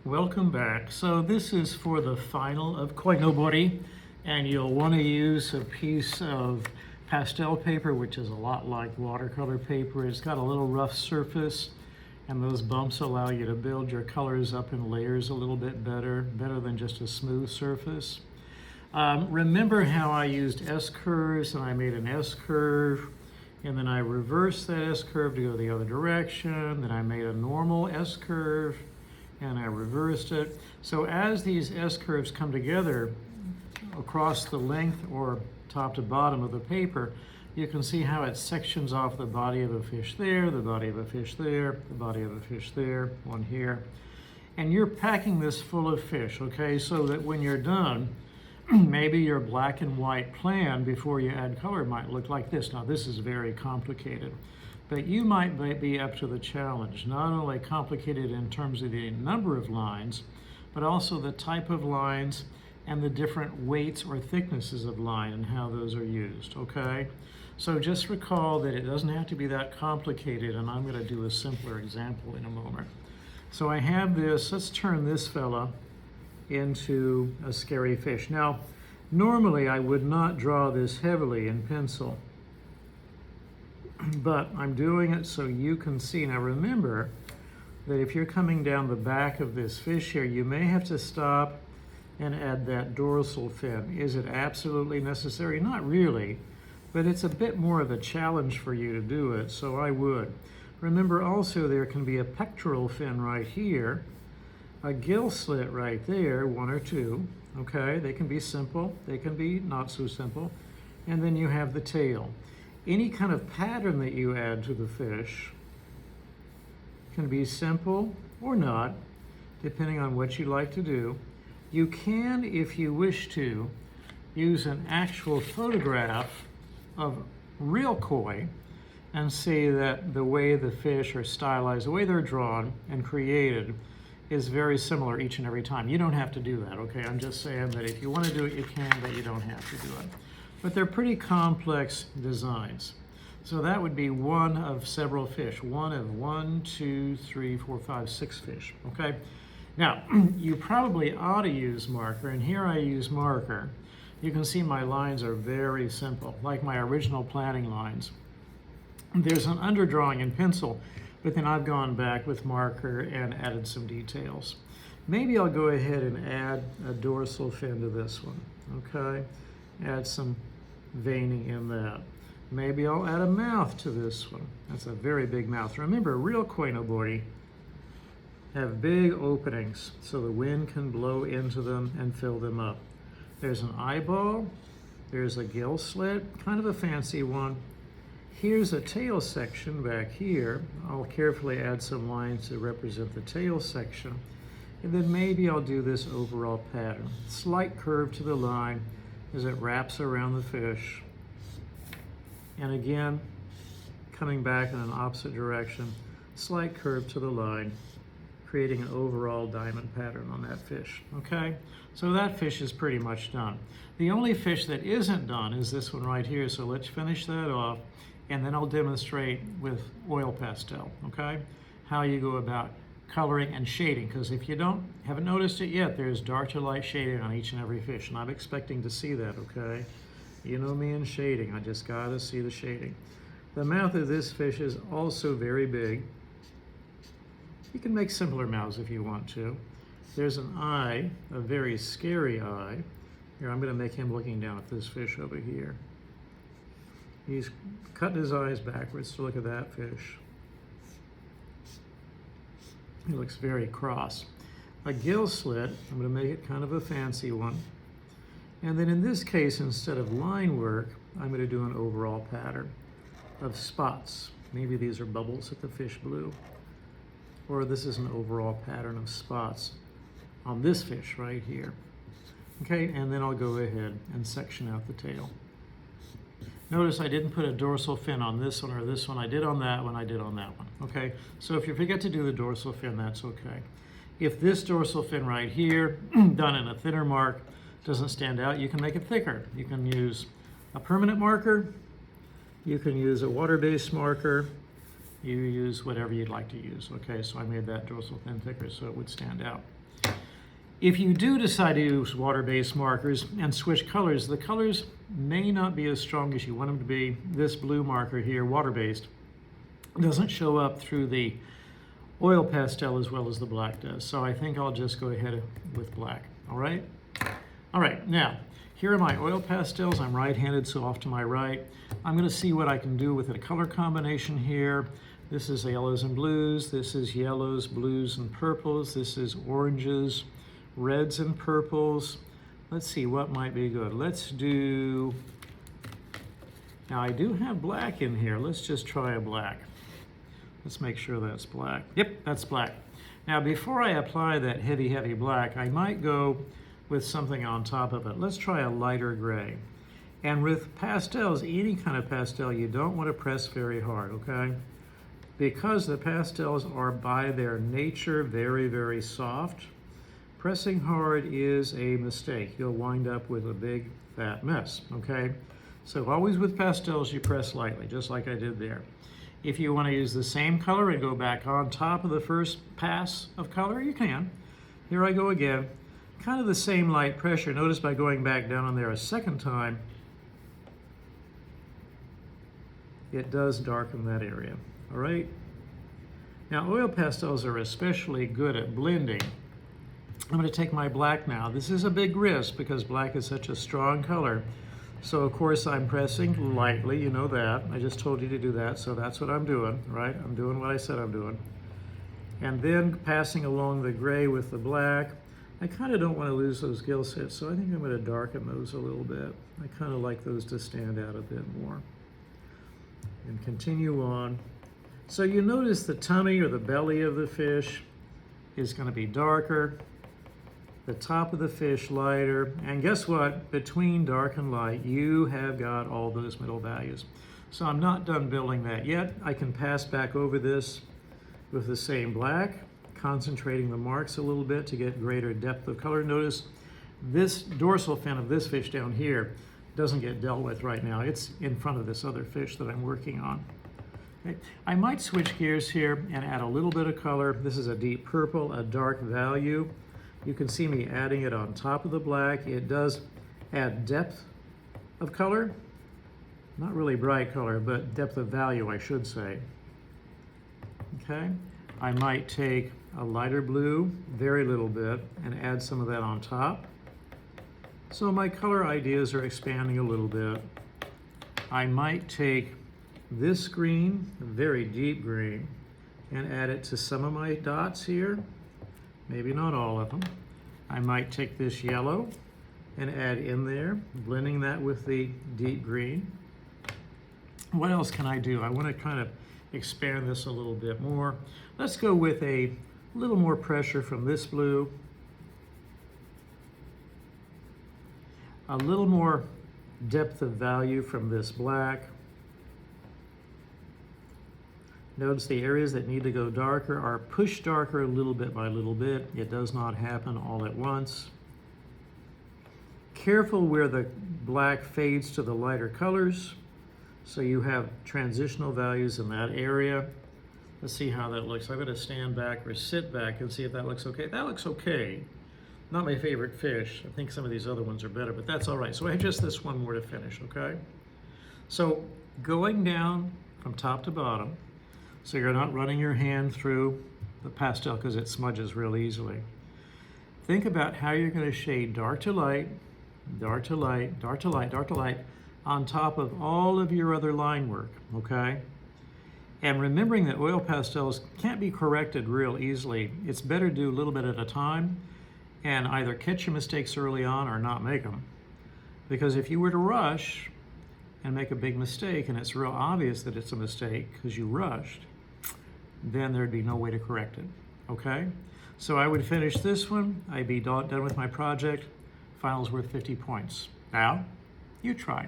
Welcome back. So this is for the final of Koinobori, and you'll want to use a piece of pastel paper, which is a lot like watercolor paper. It's got a little rough surface, and those bumps allow you to build your colors up in layers a little bit better than just a smooth surface. Remember how I used S-curves, and I made an S-curve, and then I reversed that S-curve to go the other direction, then I made a normal S-curve, and I reversed it. So as these S-curves come together across the length or top to bottom of the paper, you can see how it sections off the body of a fish there, the body of a fish there, the body of a fish there, one here. And you're packing this full of fish, okay? So that when you're done, maybe your black and white plan before you add color might look like this. Now this is very complicated, but you might be up to the challenge. Not only complicated in terms of the number of lines, but also the type of lines and the different weights or thicknesses of line and how those are used, okay? So just recall that it doesn't have to be that complicated, and I'm gonna do a simpler example in a moment. So I have this, let's turn this fella into a scary fish. Now, normally I would not draw this heavily in pencil, but I'm doing it so you can see. Now remember that if you're coming down the back of this fish here, you may have to stop and add that dorsal fin. Is it absolutely necessary? Not really, but it's a bit more of a challenge for you to do it, so I would. Remember also there can be a pectoral fin right here, a gill slit right there, one or two, okay? They can be simple, they can be not so simple, and then you have the tail. Any kind of pattern that you add to the fish can be simple or not, depending on what you like to do. You can, if you wish to, use an actual photograph of real koi and see that the way the fish are stylized, the way they're drawn and created is very similar each and every time. You don't have to do that, okay? I'm just saying that if you want to do it, you can, but you don't have to do it. But they're pretty complex designs. So that would be one of several fish. One of 1, 2, 3, 4, 5, 6 fish, okay? Now, you probably ought to use marker, and here I use marker. You can see my lines are very simple, like my original planning lines. There's an underdrawing in pencil, but then I've gone back with marker and added some details. Maybe I'll go ahead and add a dorsal fin to this one, okay? Add some veining in that. Maybe I'll add a mouth to this one. That's a very big mouth. Remember, real Koinobori have big openings so the wind can blow into them and fill them up. There's an eyeball, there's a gill slit, kind of a fancy one. Here's a tail section back here. I'll carefully add some lines to represent the tail section. And then maybe I'll do this overall pattern. Slight curve to the line as it wraps around the fish. And again, coming back in an opposite direction, slight curve to the line, creating an overall diamond pattern on that fish, okay? So that fish is pretty much done. The only fish that isn't done is this one right here, so let's finish that off, and then I'll demonstrate with oil pastel, okay? How you go about coloring and shading, because if you haven't noticed it yet, there's dark to light shading on each and every fish, and I'm expecting to see that, okay? You know me in shading, I just gotta see the shading. The mouth of this fish is also very big. You can make simpler mouths if you want to. There's an eye, a very scary eye. Here, I'm gonna make him looking down at this fish over here. He's cut his eyes backwards to look at that fish. He looks very cross. A gill slit, I'm gonna make it kind of a fancy one. And then in this case, instead of line work, I'm gonna do an overall pattern of spots. Maybe these are bubbles that the fish blew. Or this is an overall pattern of spots on this fish right here. Okay, and then I'll go ahead and section out the tail. Notice I didn't put a dorsal fin on this one or this one. I did on that one, I did on that one, okay? So if you forget to do the dorsal fin, that's okay. If this dorsal fin right here, done in a thinner mark, doesn't stand out, you can make it thicker. You can use a permanent marker, you can use a water-based marker, you use whatever you'd like to use, okay? So I made that dorsal fin thicker so it would stand out. If you do decide to use water-based markers and switch colors, the colors may not be as strong as you want them to be. This blue marker here, water-based, doesn't show up through the oil pastel as well as the black does. So I think I'll just go ahead with black, all right? All right, now, here are my oil pastels. I'm right-handed, so off to my right. I'm gonna see what I can do with a color combination here. This is yellows and blues. This is yellows, blues, and purples. This is oranges, reds, and purples. Let's see what might be good. Let's do, now I do have black in here. Let's just try a black. Let's make sure that's black. Yep, that's black. Now before I apply that heavy, heavy black, I might go with something on top of it. Let's try a lighter gray. And with pastels, any kind of pastel, you don't want to press very hard, okay? Because the pastels are by their nature very, very soft, pressing hard is a mistake. You'll wind up with a big, fat mess, okay? So always with pastels, you press lightly, just like I did there. If you want to use the same color and go back on top of the first pass of color, you can. Here I go again. Kind of the same light pressure. Notice by going back down on there a second time, it does darken that area, all right? Now, oil pastels are especially good at blending. I'm going to take my black now. This is a big risk because black is such a strong color. So, of course, I'm pressing lightly, you know that. I just told you to do that, so that's what I'm doing, right? I'm doing what I said I'm doing. And then passing along the gray with the black. I kind of don't want to lose those gill sets, so I think I'm going to darken those a little bit. I kind of like those to stand out a bit more. And continue on. So you notice the tummy or the belly of the fish is going to be darker, the top of the fish lighter, and guess what? Between dark and light, you have got all those middle values. So I'm not done building that yet. I can pass back over this with the same black, concentrating the marks a little bit to get greater depth of color. Notice this dorsal fin of this fish down here doesn't get dealt with right now. It's in front of this other fish that I'm working on. Okay. I might switch gears here and add a little bit of color. This is a deep purple, a dark value. You can see me adding it on top of the black. It does add depth of color. Not really bright color, but depth of value, I should say. Okay. I might take a lighter blue, very little bit, and add some of that on top. So my color ideas are expanding a little bit. I might take this green, a very deep green, and add it to some of my dots here. Maybe not all of them. I might take this yellow and add in there, blending that with the deep green. What else can I do? I want to kind of expand this a little bit more. Let's go with a little more pressure from this blue, a little more depth of value from this black. Notice the areas that need to go darker are pushed darker little bit by little bit. It does not happen all at once. Careful where the black fades to the lighter colors, so you have transitional values in that area. Let's see how that looks. I'm going to stand back or sit back and see if that looks okay. That looks okay. Not my favorite fish. I think some of these other ones are better, but that's all right. So I have just this one more to finish, okay? So going down from top to bottom, so you're not running your hand through the pastel because it smudges real easily. Think about how you're going to shade dark to light, dark to light, dark to light, dark to light on top of all of your other line work, okay? And remembering that oil pastels can't be corrected real easily, it's better to do a little bit at a time and either catch your mistakes early on or not make them. Because if you were to rush and make a big mistake and it's real obvious that it's a mistake because you rushed, then there'd be no way to correct it, okay? So I would finish this one, I'd be done with my project, finals worth 50 points. Now, you try.